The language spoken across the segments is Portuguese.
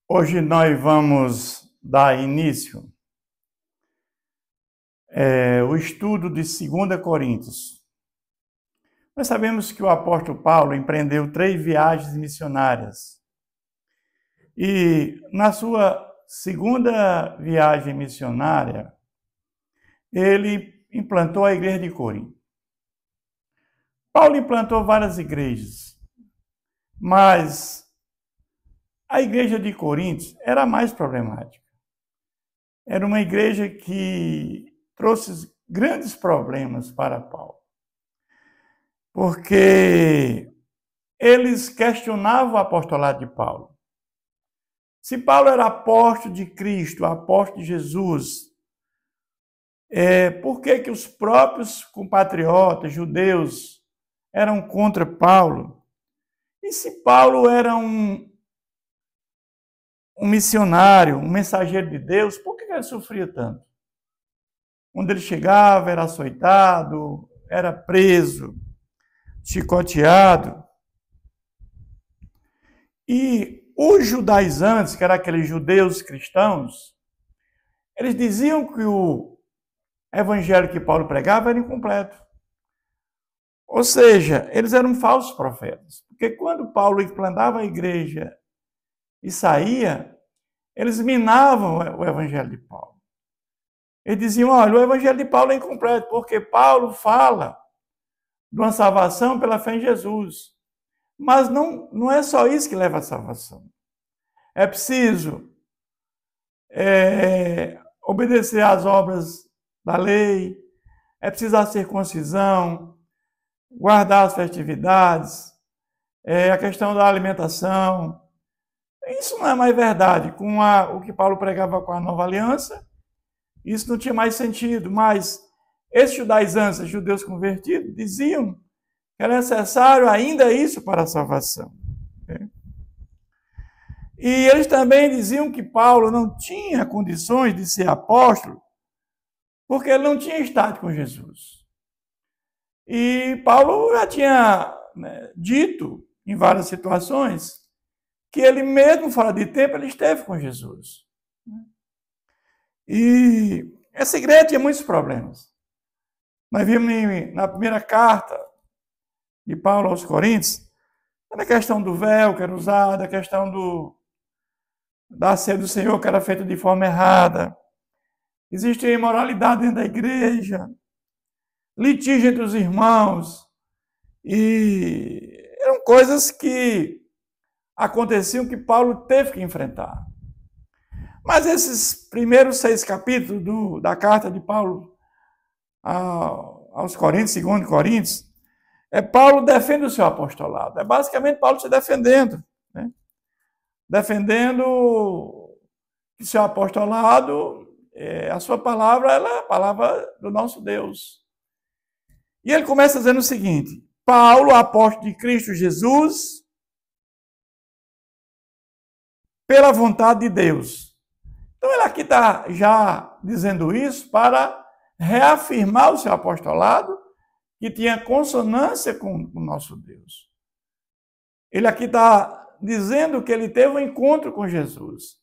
Hoje nós vamos dar início ao estudo de 2 Coríntios. Nós sabemos que o apóstolo Paulo empreendeu 3 viagens missionárias. E na sua segunda viagem missionária, ele implantou a igreja de Corinto. Paulo implantou várias igrejas, mas a igreja de Corinto era mais problemática. Era uma igreja que trouxe grandes problemas para Paulo, porque eles questionavam o apostolado de Paulo. Se Paulo era apóstolo de Cristo, apóstolo de Jesus, por que os próprios compatriotas judeus eram contra Paulo? E se Paulo era um missionário, um mensageiro de Deus, por que ele sofria tanto? Onde ele chegava, era açoitado, era preso, chicoteado. E os judaizantes, que eram aqueles judeus cristãos, eles diziam que o evangelho que Paulo pregava era incompleto. Ou seja, eles eram falsos profetas. Porque quando Paulo implantava a igreja e saía, eles minavam o evangelho de Paulo. Eles diziam, olha, o evangelho de Paulo é incompleto, porque Paulo fala de uma salvação pela fé em Jesus. Mas não é só isso que leva à salvação. É preciso obedecer às obras da lei, é preciso a circuncisão, guardar as festividades, a questão da alimentação. Isso não é mais verdade. Com o que Paulo pregava com a nova aliança, isso não tinha mais sentido. Mas esses judaizantes, judeus convertidos, diziam que era necessário ainda isso para a salvação. E eles também diziam que Paulo não tinha condições de ser apóstolo, porque ele não tinha estado com Jesus. E Paulo já tinha dito em várias situações que ele mesmo fora de tempo, ele esteve com Jesus. E essa igreja tinha muitos problemas. Nós vimos na primeira carta de Paulo aos Coríntios, a questão do véu que era usado, a questão da ceia do Senhor que era feita de forma errada. Existe imoralidade dentro da igreja, litígio entre os irmãos, e eram coisas que aconteciam que Paulo teve que enfrentar. Mas esses primeiros 6 capítulos da carta de Paulo aos Coríntios, 2 Coríntios, Paulo defende o seu apostolado. É basicamente Paulo se defendendo. Defendendo que seu apostolado, a sua palavra, ela é a palavra do nosso Deus. E ele começa dizendo o seguinte: Paulo, apóstolo de Cristo Jesus, pela vontade de Deus. Então ele aqui está já dizendo isso para reafirmar o seu apostolado, que tinha consonância com o nosso Deus. Ele aqui está dizendo que ele teve um encontro com Jesus.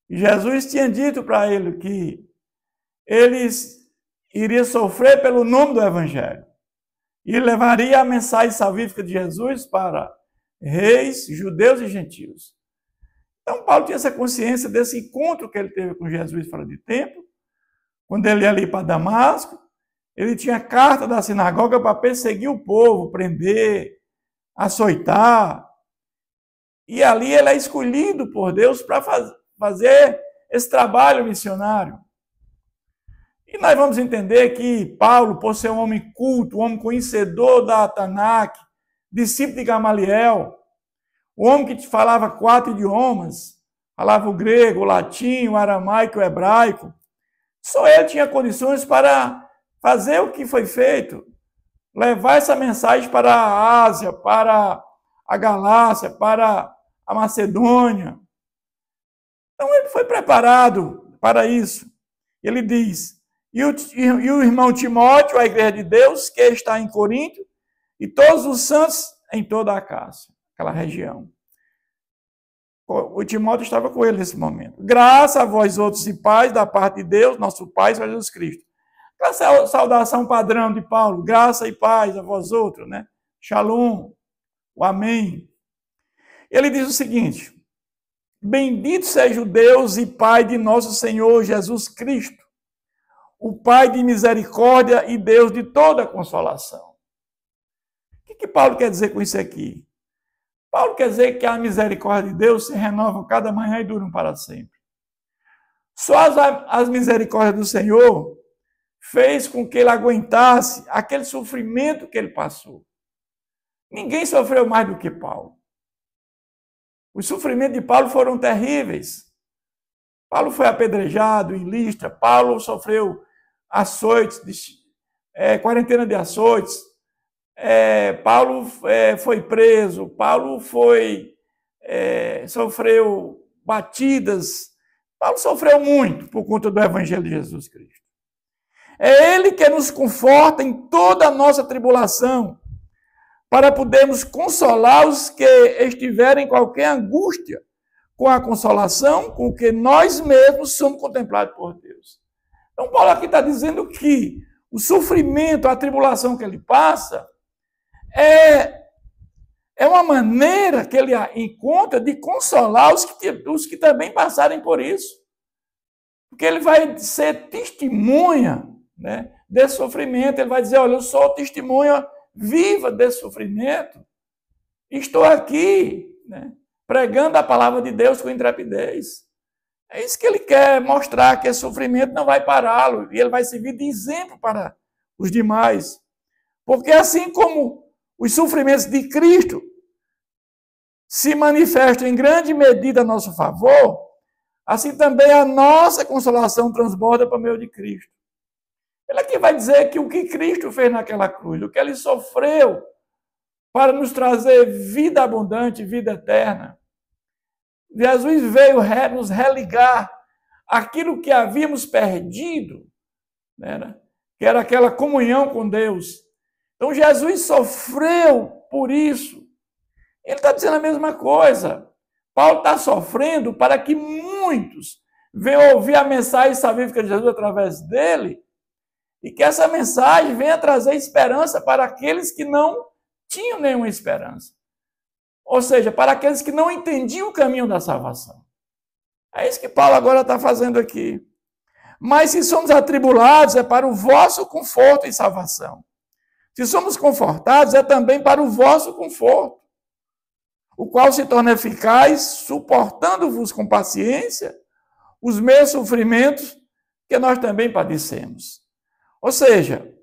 E Jesus tinha dito para ele que ele iria sofrer pelo nome do Evangelho. E levaria a mensagem salvífica de Jesus para reis, judeus e gentios. Então, Paulo tinha essa consciência desse encontro que ele teve com Jesus fora de tempo. Quando ele ia ali para Damasco, ele tinha carta da sinagoga para perseguir o povo, prender, açoitar. E ali ele é escolhido por Deus para fazer esse trabalho missionário. E nós vamos entender que Paulo, por ser um homem culto, um homem conhecedor da Tanakh, discípulo de Gamaliel, um homem que falava 4 idiomas, falava o grego, o latim, o aramaico, o hebraico, só ele tinha condições para fazer o que foi feito, levar essa mensagem para a Ásia, para a Galácia, para a Macedônia. Então ele foi preparado para isso. Ele diz, e o irmão Timóteo, a igreja de Deus, que está em Corinto, e todos os santos em toda a Ásia, aquela região. O Timóteo estava com ele nesse momento. Graça a vós outros e paz da parte de Deus, nosso Pai, Senhor Jesus Cristo. Essa é a saudação padrão de Paulo. Graça e paz a vós outros, né? Shalom, o amém. Ele diz o seguinte: bendito seja o Deus e Pai de nosso Senhor Jesus Cristo, o Pai de misericórdia e Deus de toda consolação. O que Paulo quer dizer com isso aqui? Paulo quer dizer que a misericórdia de Deus se renova cada manhã e duram para sempre. Só as misericórdias do Senhor fez com que ele aguentasse aquele sofrimento que ele passou. Ninguém sofreu mais do que Paulo. Os sofrimentos de Paulo foram terríveis. Paulo foi apedrejado em Listra, Paulo sofreu açoites, quarentena de açoites, Paulo foi preso, Paulo sofreu batidas, Paulo sofreu muito por conta do Evangelho de Jesus Cristo. É Ele que nos conforta em toda a nossa tribulação, para podermos consolar os que estiverem em qualquer angústia, com a consolação com que nós mesmos somos contemplados por Deus. Então, Paulo aqui está dizendo que o sofrimento, a tribulação que ele passa, é uma maneira que ele encontra de consolar os que também passarem por isso. Porque ele vai ser testemunha, né, desse sofrimento. Ele vai dizer, olha, eu sou testemunha viva desse sofrimento. Estou aqui, né, pregando a palavra de Deus com intrepidez. É isso que ele quer mostrar, que esse sofrimento não vai pará-lo. E ele vai servir de exemplo para os demais. Porque assim como os sofrimentos de Cristo se manifestam em grande medida a nosso favor, assim também a nossa consolação transborda por meio de Cristo. Ele aqui vai dizer que o que Cristo fez naquela cruz, o que ele sofreu para nos trazer vida abundante, vida eterna. Jesus veio nos religar aquilo que havíamos perdido, né, que era aquela comunhão com Deus. Então Jesus sofreu por isso. Ele está dizendo a mesma coisa. Paulo está sofrendo para que muitos venham ouvir a mensagem salvífica de Jesus através dele, e que essa mensagem venha trazer esperança para aqueles que não tinham nenhuma esperança. Ou seja, para aqueles que não entendiam o caminho da salvação. É isso que Paulo agora está fazendo aqui. Mas se somos atribulados, é para o vosso conforto e salvação. Se somos confortados, é também para o vosso conforto, o qual se torna eficaz, suportando-vos com paciência os meus sofrimentos, que nós também padecemos. Ou seja,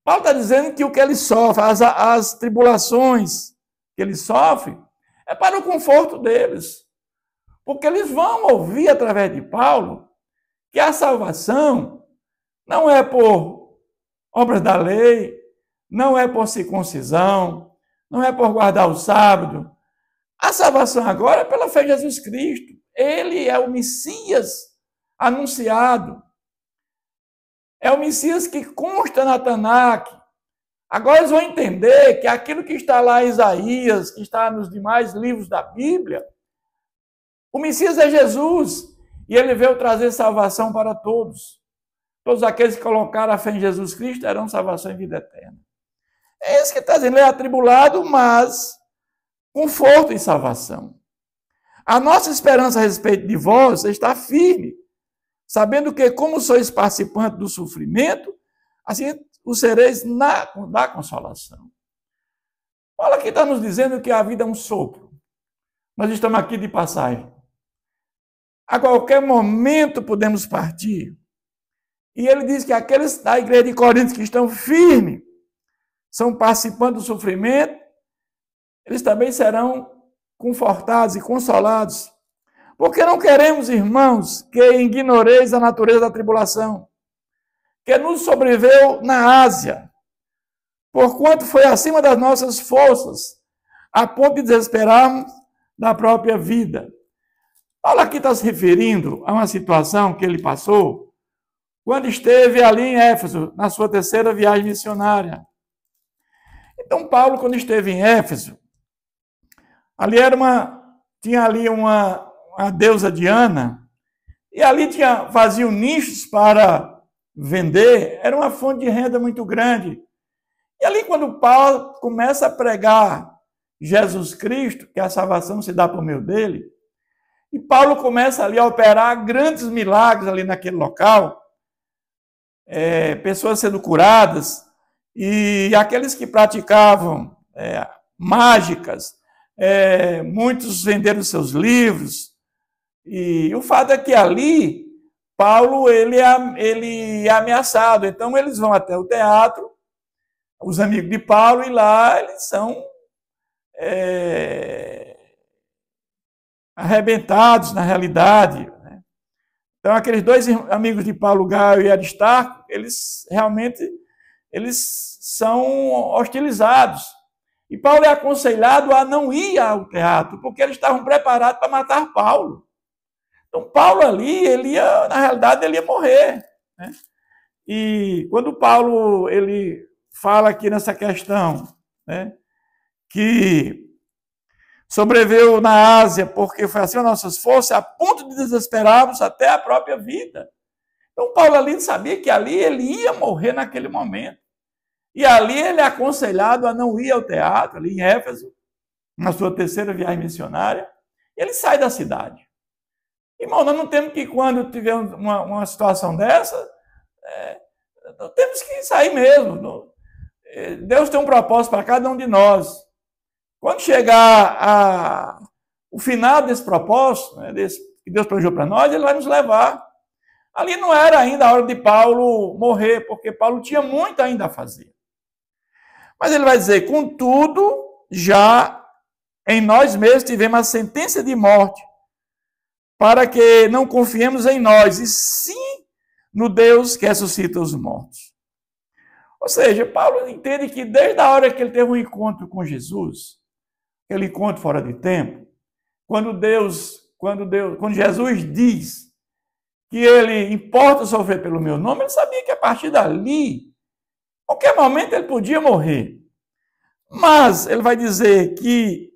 Paulo está dizendo que o que ele sofre, as tribulações que ele sofre, é para o conforto deles. Porque eles vão ouvir através de Paulo que a salvação não é por obras da lei, não é por circuncisão, não é por guardar o sábado. A salvação agora é pela fé em Jesus Cristo. Ele é o Messias anunciado. É o Messias que consta na Tanakh. Agora eles vão entender que aquilo que está lá em Isaías, que está nos demais livros da Bíblia, o Messias é Jesus. E ele veio trazer salvação para todos. Todos aqueles que colocaram a fé em Jesus Cristo terão salvação em vida eterna. É isso que está dizendo. Ele é atribulado, mas conforto e salvação. A nossa esperança a respeito de vós está firme, sabendo que, como sois participantes do sofrimento, assim o sereis da consolação. Paulo aqui está nos dizendo que a vida é um sopro. Nós estamos aqui de passagem. A qualquer momento podemos partir. E ele diz que aqueles da igreja de Corinto que estão firmes, são participantes do sofrimento, eles também serão confortados e consolados. Porque não queremos, irmãos, que ignoreis a natureza da tribulação, que nos sobreveio na Ásia, porquanto foi acima das nossas forças, a ponto de desesperarmos da própria vida. Paulo aqui está se referindo a uma situação que ele passou quando esteve ali em Éfeso, na sua terceira viagem missionária. Então, Paulo, quando esteve em Éfeso, ali era uma tinha ali uma deusa Diana, e ali faziam nichos para vender, era uma fonte de renda muito grande. E ali, quando Paulo começa a pregar Jesus Cristo, que a salvação se dá por meio dele, e Paulo começa ali a operar grandes milagres ali naquele local, pessoas sendo curadas, e aqueles que praticavam mágicas, muitos venderam seus livros, e o fato é que ali, Paulo ele é ameaçado, então eles vão até o teatro, os amigos de Paulo, e lá eles são arrebentados na realidade. Né? Então, aqueles dois amigos de Paulo, Gaio e Aristarco, eles realmente são hostilizados. E Paulo é aconselhado a não ir ao teatro, porque eles estavam preparados para matar Paulo. Então, Paulo ali, na realidade, ele ia morrer. Né? E quando Paulo ele fala aqui nessa questão, né, que sobreviveu na Ásia porque foi assim as nossas forças, a ponto de desesperarmos até a própria vida. Então, Paulo ali sabia que ali ele ia morrer naquele momento. E ali ele é aconselhado a não ir ao teatro, ali em Éfeso, na sua terceira viagem missionária. Ele sai da cidade. Irmão, nós não temos que, quando tiver uma situação dessa, temos que sair mesmo. Deus tem um propósito para cada um de nós. Quando chegar o final desse propósito, né, que Deus planejou para nós, ele vai nos levar. Ali não era ainda a hora de Paulo morrer, porque Paulo tinha muito ainda a fazer. Mas ele vai dizer, contudo, já em nós mesmos tivemos a sentença de morte, para que não confiemos em nós, e sim no Deus que ressuscita os mortos. Ou seja, Paulo entende que desde a hora que ele teve um encontro com Jesus, aquele encontro fora de tempo, quando Jesus diz que ele importa sofrer pelo meu nome, ele sabia que a partir dali, qualquer momento ele podia morrer. Mas ele vai dizer que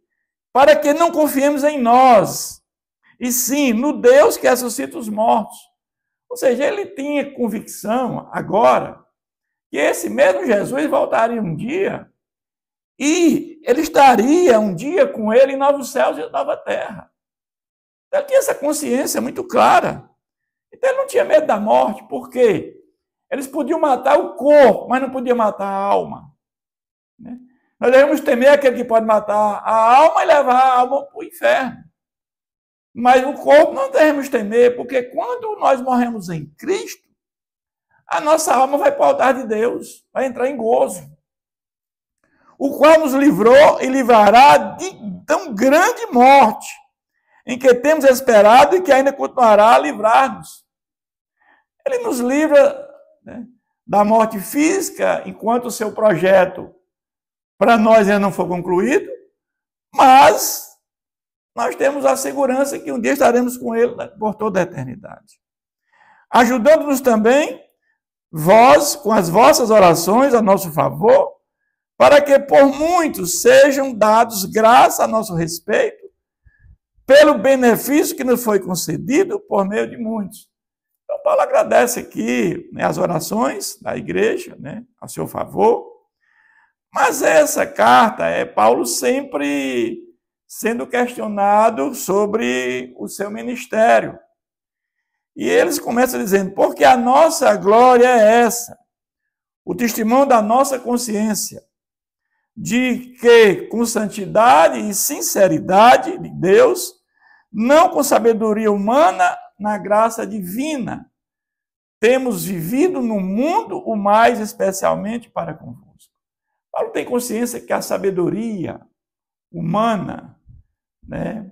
para que não confiemos em nós, e sim no Deus que ressuscita os mortos. Ou seja, ele tinha convicção agora que esse mesmo Jesus voltaria um dia e ele estaria um dia com ele em novos céus e nova terra. Ele tinha essa consciência muito clara. Então ele não tinha medo da morte, por quê? Eles podiam matar o corpo, mas não podiam matar a alma. Né? Nós devemos temer aquele que pode matar a alma e levar a alma para o inferno. Mas o corpo não devemos temer, porque quando nós morremos em Cristo, a nossa alma vai para o altar de Deus, vai entrar em gozo. O qual nos livrou e livrará de tão grande morte, em que temos esperado e que ainda continuará a livrar-nos. Ele nos livra, né, da morte física, enquanto o seu projeto para nós ainda não for concluído, mas nós temos a segurança que um dia estaremos com ele por toda a eternidade. Ajudando-nos também, vós, com as vossas orações a nosso favor, para que por muitos sejam dados graça a nosso respeito, pelo benefício que nos foi concedido por meio de muitos. Então, Paulo agradece aqui, né, as orações da igreja, né, a seu favor, mas essa carta é Paulo sempre sendo questionado sobre o seu ministério. E eles começam dizendo, porque a nossa glória é essa, o testemunho da nossa consciência, de que com santidade e sinceridade de Deus, não com sabedoria humana, na graça divina, temos vivido no mundo o mais especialmente para convosco. Paulo tem consciência que a sabedoria humana, né,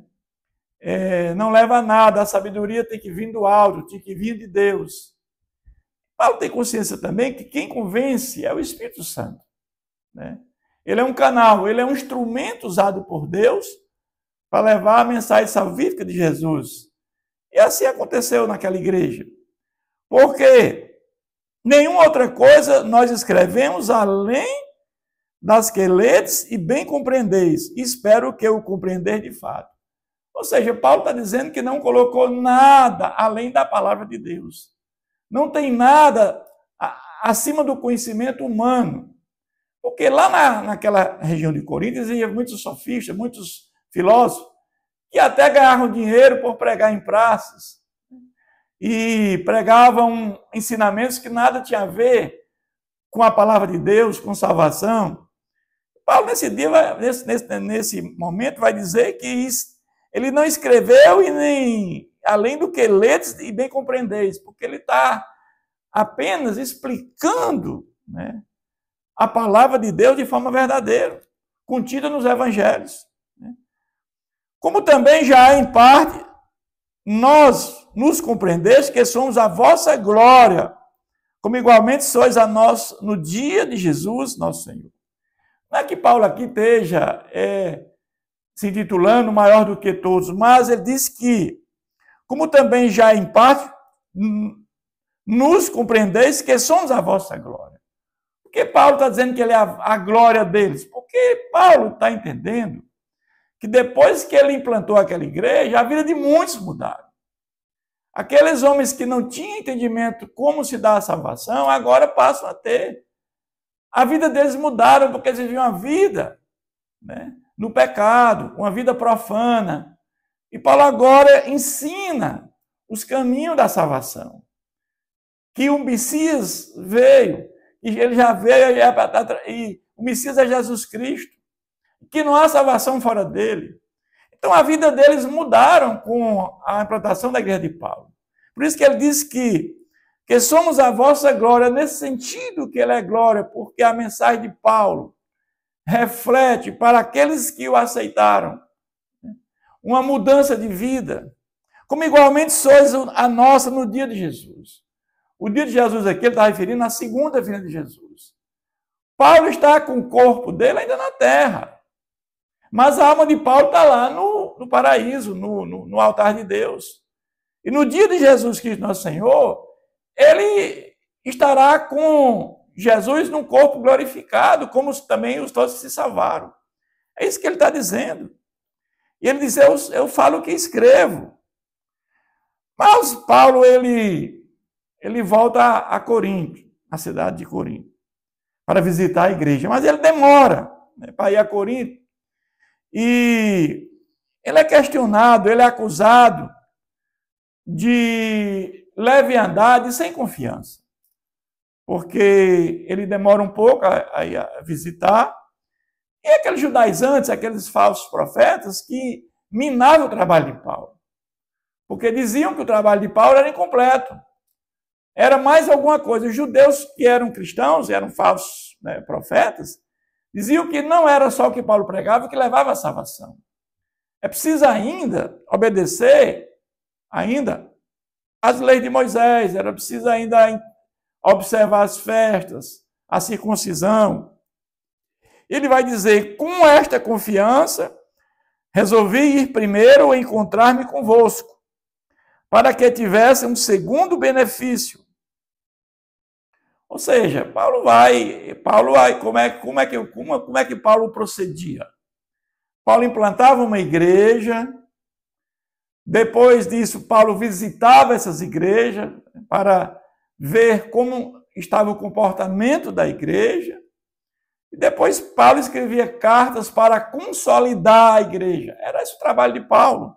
não leva a nada, a sabedoria tem que vir do alto, tem que vir de Deus. Paulo tem consciência também que quem convence é o Espírito Santo. Né? Ele é um canal, ele é um instrumento usado por Deus para levar a mensagem salvífica de Jesus. E assim aconteceu naquela igreja. Porque nenhuma outra coisa nós escrevemos além das que ledes e bem compreendeis. Espero que o compreender de fato. Ou seja, Paulo está dizendo que não colocou nada além da palavra de Deus. Não tem nada acima do conhecimento humano. Porque lá naquela região de Corinto existiam muitos sofistas, muitos filósofos, que até ganhavam dinheiro por pregar em praças. E pregavam ensinamentos que nada tinha a ver com a palavra de Deus, com salvação. Paulo, nesse momento, vai dizer que ele não escreveu e nem além do que ledes e bem compreendeis, porque ele está apenas explicando, né, a palavra de Deus de forma verdadeira, contida nos evangelhos. Como também já há em parte, nós nos compreendeis que somos a vossa glória, como igualmente sois a nós no dia de Jesus, nosso Senhor. Não é que Paulo aqui esteja se intitulando maior do que todos, mas ele diz que, como também já em parte, nos compreendeis que somos a vossa glória. Por que Paulo está dizendo que ele é a glória deles? Porque Paulo está entendendo que depois que ele implantou aquela igreja, a vida de muitos mudaram. Aqueles homens que não tinham entendimento como se dá a salvação, agora passam a ter. A vida deles mudaram porque eles viviam uma vida, né, no pecado, uma vida profana. E Paulo agora ensina os caminhos da salvação. Que o Messias veio, e ele já veio, e o Messias é Jesus Cristo. Que não há salvação fora dele. Então a vida deles mudaram com a implantação da igreja de Paulo. Por isso que ele diz que somos a vossa glória, nesse sentido que ele é glória, porque a mensagem de Paulo reflete para aqueles que o aceitaram uma mudança de vida, como igualmente sois a nossa no dia de Jesus. O dia de Jesus aqui, ele está referindo à segunda vinda de Jesus. Paulo está com o corpo dele ainda na terra. Mas a alma de Paulo está lá no paraíso, no altar de Deus. E no dia de Jesus Cristo, nosso Senhor, ele estará com Jesus num corpo glorificado, como também os todos que se salvaram. É isso que ele está dizendo. E ele diz, eu falo o que escrevo. Mas Paulo, ele volta a Corinto, a cidade de Corinto, para visitar a igreja. Mas ele demora, né, para ir a Corinto. E ele é questionado, ele é acusado de leviandade sem confiança. Porque ele demora um pouco a visitar. E aqueles judaizantes, aqueles falsos profetas que minavam o trabalho de Paulo. Porque diziam que o trabalho de Paulo era incompleto. Era mais alguma coisa. Os judeus que eram cristãos, eram falsos, né, profetas, diziam que não era só o que Paulo pregava que levava à salvação. É preciso ainda obedecer às leis de Moisés, era preciso ainda observar as festas, a circuncisão. Ele vai dizer, com esta confiança, resolvi ir primeiro encontrar-me convosco, para que tivesse um segundo benefício. Ou seja, Paulo vai, como é que Paulo procedia? Paulo implantava uma igreja, depois disso Paulo visitava essas igrejas para ver como estava o comportamento da igreja, e depois Paulo escrevia cartas para consolidar a igreja. Era esse o trabalho de Paulo,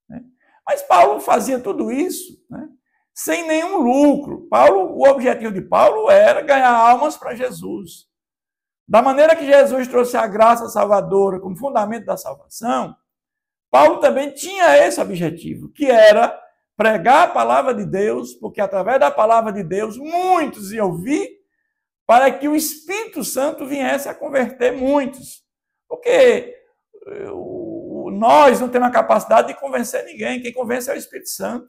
né? Mas Paulo fazia tudo isso, né, sem nenhum lucro. O objetivo de Paulo era ganhar almas para Jesus. Da maneira que Jesus trouxe a graça salvadora como fundamento da salvação, Paulo também tinha esse objetivo, que era pregar a palavra de Deus, porque através da palavra de Deus muitos iam ouvir, para que o Espírito Santo viesse a converter muitos. Porque nós não temos a capacidade de convencer ninguém, quem convence é o Espírito Santo.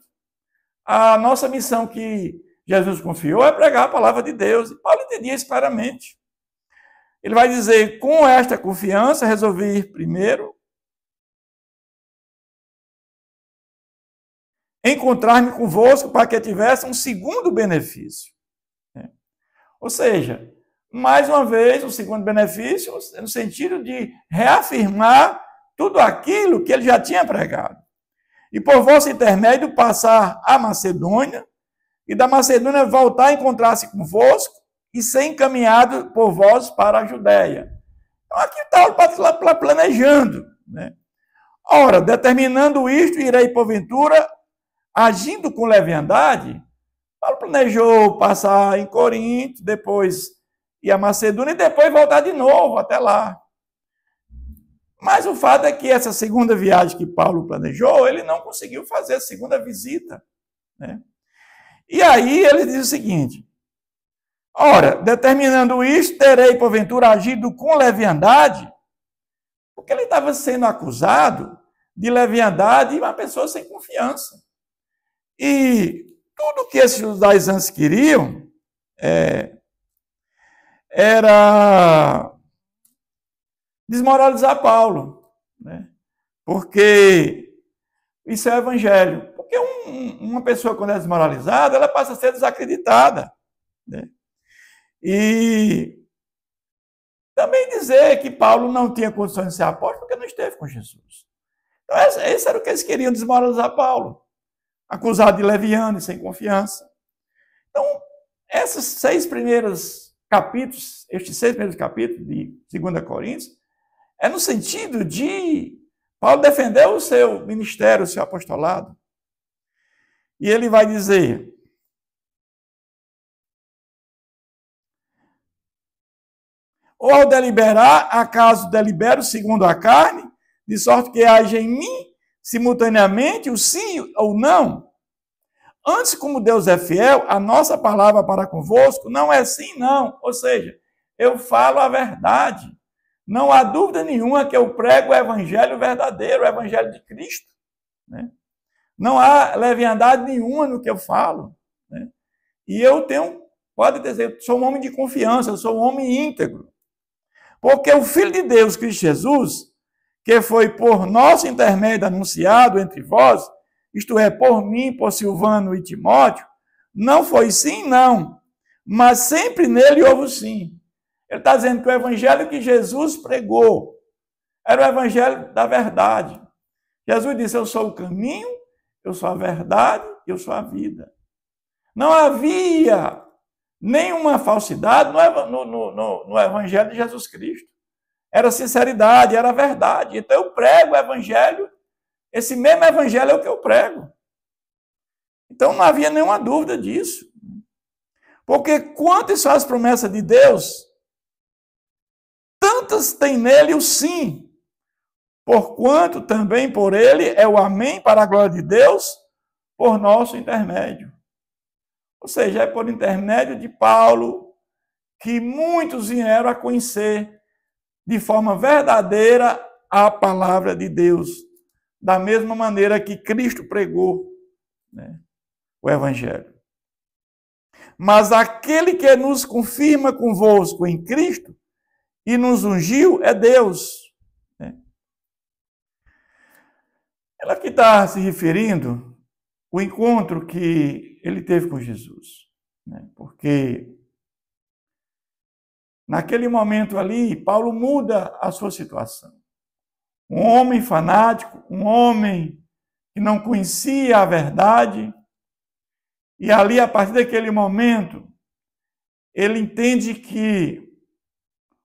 A nossa missão que Jesus confiou é pregar a palavra de Deus. E Paulo entendia isso claramente. Ele vai dizer, com esta confiança, resolvi ir primeiro, encontrar-me convosco para que tivesse um segundo benefício. Ou seja, mais uma vez, um segundo benefício, no sentido de reafirmar tudo aquilo que ele já tinha pregado. e por vosso intermédio passar a Macedônia, e da Macedônia voltar a encontrar-se convosco, e ser encaminhado por vós para a Judéia. Então aqui está planejando, né? Ora, determinando isto, irei porventura, agindo com leviandade. Paulo planejou passar em Corinto, depois ir a Macedônia e depois voltar de novo até lá. Mas o fato é que essa segunda viagem que Paulo planejou, ele não conseguiu fazer a segunda visita, né? E aí ele diz o seguinte: ora, determinando isto, terei porventura agido com leviandade, porque ele estava sendo acusado de leviandade e uma pessoa sem confiança. E tudo que esses judaizantes queriam era desmoralizar Paulo, né? Porque isso é o evangelho. Porque uma pessoa, quando é desmoralizada, ela passa a ser desacreditada, né? E também dizer que Paulo não tinha condições de ser apóstolo porque não esteve com Jesus. Então, esse era o que eles queriam, desmoralizar Paulo. Acusado de leviano e sem confiança. Então, esses 6 primeiros capítulos, estes 6 primeiros capítulos de 2 Coríntios, é no sentido de Paulo defender o seu ministério, o seu apostolado. E ele vai dizer: ou ao deliberar, acaso delibero segundo a carne, de sorte que haja em mim simultaneamente o sim ou não? Antes, como Deus é fiel, a nossa palavra para convosco não é sim, não. Ou seja, eu falo a verdade. Não há dúvida nenhuma que eu prego o evangelho verdadeiro, o evangelho de Cristo, né? Não há leviandade nenhuma no que eu falo, né? E eu tenho, pode dizer, eu sou um homem de confiança, eu sou um homem íntegro. Porque o Filho de Deus, Cristo Jesus, que foi por nosso intermédio anunciado entre vós, isto é, por mim, por Silvano e Timóteo, não foi sim, não, mas sempre nele houve sim. Ele está dizendo que o evangelho que Jesus pregou era o evangelho da verdade. Jesus disse: eu sou o caminho, eu sou a verdade, eu sou a vida. Não havia nenhuma falsidade no evangelho de Jesus Cristo. Era sinceridade, era verdade. Então eu prego o evangelho, esse mesmo evangelho é o que eu prego. Então não havia nenhuma dúvida disso. Porque quantas são as promessas de Deus, tantas tem nele o sim. Porquanto também por ele é o amém para a glória de Deus, por nosso intermédio. Ou seja, é por intermédio de Paulo que muitos vieram a conhecer de forma verdadeira a palavra de Deus, da mesma maneira que Cristo pregou, né, o evangelho. Mas aquele que nos confirma convosco em Cristo e nos ungiu é Deus. Ela aqui está se referindo ao encontro que ele teve com Jesus, né? Porque naquele momento ali, Paulo muda a sua situação. Um homem fanático, um homem que não conhecia a verdade, e ali, a partir daquele momento, ele entende que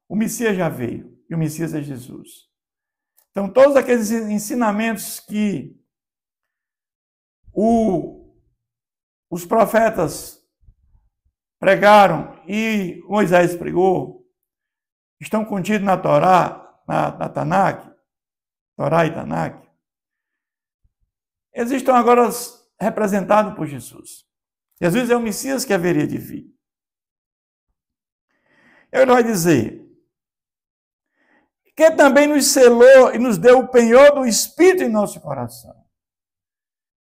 o Messias já veio, e o Messias é Jesus. Então, todos aqueles ensinamentos que os profetas pregaram e Moisés pregou, estão contidos na Torá, na Tanakh, Torá e Tanakh. Eles estão agora representados por Jesus. Jesus é o Messias que haveria de vir. Ele vai dizer que também nos selou e nos deu o penhor do Espírito em nosso coração.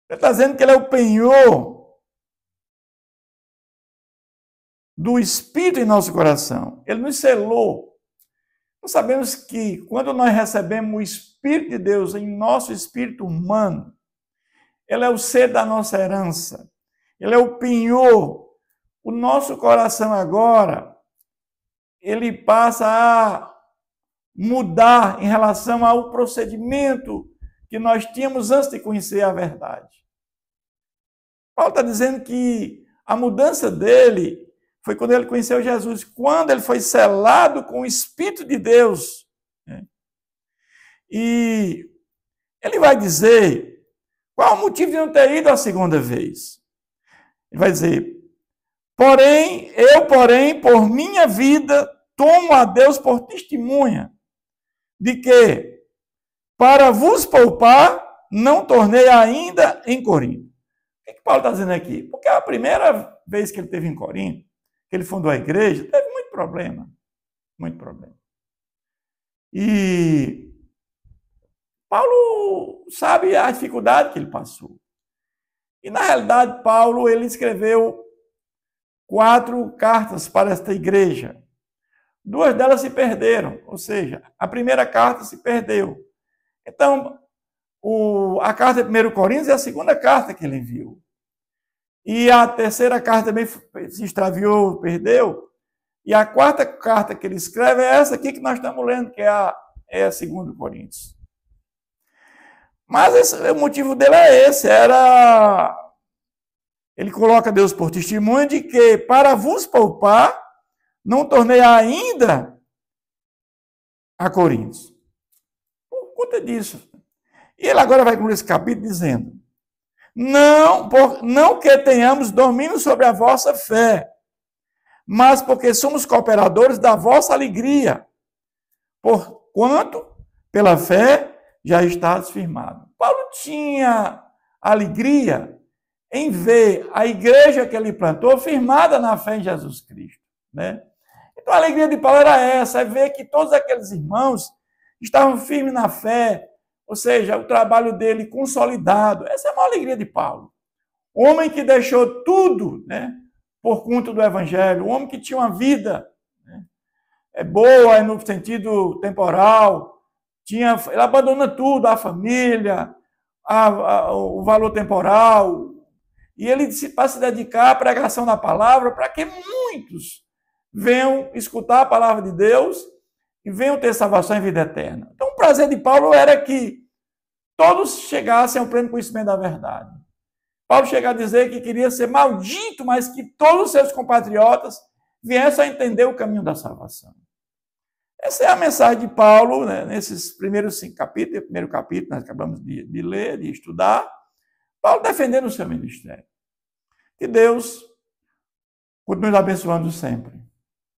Ele está dizendo que ele é o penhor do Espírito em nosso coração. Ele nos selou. Nós sabemos que quando nós recebemos o Espírito de Deus em nosso espírito humano, ele é o ser da nossa herança. Ele é o penhor. O nosso coração agora, ele passa a mudar em relação ao procedimento que nós tínhamos antes de conhecer a verdade. Paulo está dizendo que a mudança dele foi quando ele conheceu Jesus, quando ele foi selado com o Espírito de Deus. E ele vai dizer qual o motivo de não ter ido a segunda vez. Ele vai dizer, porém, por minha vida, tomo a Deus por testemunha de que, para vos poupar, não tornei ainda em Corinto. O que Paulo está dizendo aqui? Porque a primeira vez que ele esteve em Corinto, que ele fundou a igreja, teve muito problema. Muito problema. E Paulo sabe a dificuldade que ele passou. E, na realidade, Paulo ele escreveu 4 cartas para esta igreja. 2 delas se perderam, ou seja, a primeira carta se perdeu. Então, a carta de 1 Coríntios é a segunda carta que ele enviou. E a terceira carta também se extraviou, perdeu. E a quarta carta que ele escreve é essa aqui que nós estamos lendo, que é a 2 Coríntios. Mas o motivo dele é esse, ele coloca Deus por testemunho de que, para vos poupar, não tornei ainda a Coríntios. Por conta disso. E ele agora vai concluir esse capítulo dizendo, não que tenhamos domínio sobre a vossa fé, mas porque somos cooperadores da vossa alegria, porquanto, pela fé, já estás firmado. Paulo tinha alegria em ver a igreja que ele plantou firmada na fé em Jesus Cristo, né? Então a alegria de Paulo era essa, é ver que todos aqueles irmãos estavam firmes na fé, ou seja, o trabalho dele consolidado. Essa é a maior alegria de Paulo. O homem que deixou tudo, né, por conta do evangelho, um homem que tinha uma vida, né, boa no sentido temporal, ele abandona tudo, a família, o valor temporal, e ele para se dedicar à pregação da palavra, para que muitos venham escutar a palavra de Deus e venham ter salvação e vida eterna. Então, o prazer de Paulo era que todos chegassem ao pleno conhecimento da verdade. Paulo chega a dizer que queria ser maldito, mas que todos os seus compatriotas viessem a entender o caminho da salvação. Essa é a mensagem de Paulo, né, nesses primeiros 5 capítulos. O primeiro capítulo nós acabamos de ler, de estudar. Paulo defendendo o seu ministério. Que Deus continue abençoando sempre.